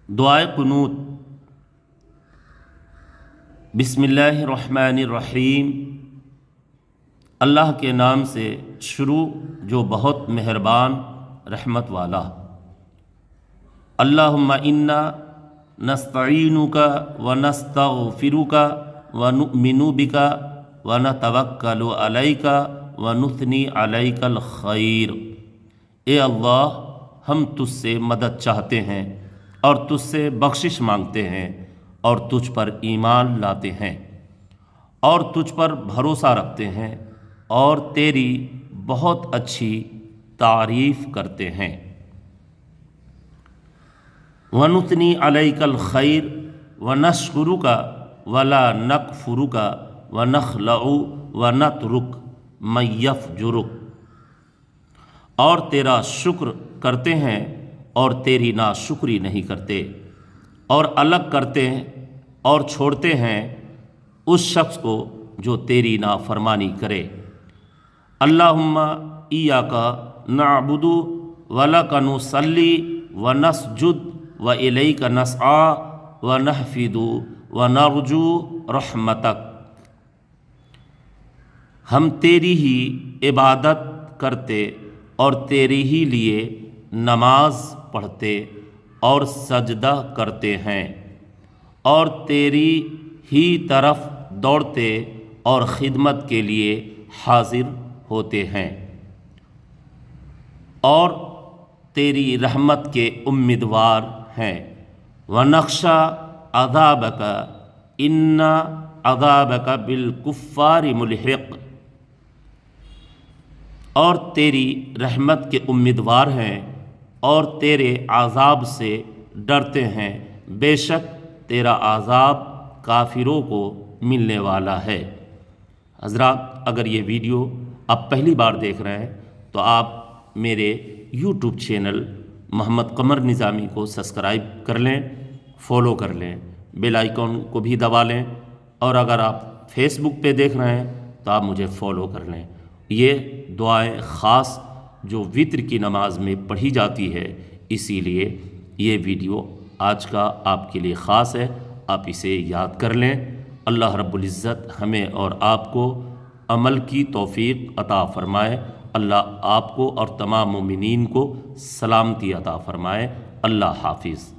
دعائے قنوت۔ بسم اللہ الرحمن الرحیم، اللہ کے نام سے شروع جو بہت مہربان رحمت والا۔ اللہم انا نستعینک ونستغفرک ونؤمن بک ونتوکل علیک ونثنی علیک الخیر۔ اے اللہ، ہم تجھ سے مدد چاہتے ہیں اور تجھ سے بخشش مانگتے ہیں اور تجھ پر ایمان لاتے ہیں اور تجھ پر بھروسہ رکھتے ہیں اور تیری بہت اچھی تعریف کرتے ہیں۔ وَنُثْنِي عَلَيْكَ الْخَيْرَ وَنَشْكُرُكَ وَلَا نَكْفُرُكَ وَنَخْلَعُ وَنَتْرُكُ مَن يَفْجُرُكَ، اور تیرا شکر کرتے ہیں اور تیری ناشکری نہیں کرتے، اور الگ کرتے ہیں اور چھوڑتے ہیں اس شخص کو جو تیری نافرمانی کرے۔ اللہم ایاک نعبد ولک نصلی ونسجد والیک نسعی ونحفظ ونرجو رحمتک۔ ہم تیری ہی عبادت کرتے اور تیرے ہی لیے نماز پڑھتے اور سجدہ کرتے ہیں اور تیری ہی طرف دوڑتے اور خدمت کے لیے حاضر ہوتے ہیں اور تیری رحمت کے امیدوار ہیں۔ وَنَخْشَىٰ عَذَابَكَ إِنَّ عَذَابَكَ بِالْكُفَّارِ مُلْحِقٌ، اور تیری رحمت کے امیدوار ہیں اور تیرے عذاب سے ڈرتے ہیں، بے شک تیرا عذاب کافروں کو ملنے والا ہے۔ حضرات، اگر یہ ویڈیو آپ پہلی بار دیکھ رہے ہیں تو آپ میرے یوٹیوب چینل محمد قمر نظامی کو سبسکرائب کر لیں، فالو کر لیں، بیل آئیکن کو بھی دبا لیں، اور اگر آپ فیس بک پہ دیکھ رہے ہیں تو آپ مجھے فالو کر لیں۔ یہ دعائیں خاص جو وتر کی نماز میں پڑھی جاتی ہے، اسی لیے یہ ویڈیو آج کا آپ کے لیے خاص ہے، آپ اسے یاد کر لیں۔ اللہ رب العزت ہمیں اور آپ کو عمل کی توفیق عطا فرمائے۔ اللہ آپ کو اور تمام مومنین کو سلامتی عطا فرمائے۔ اللہ حافظ۔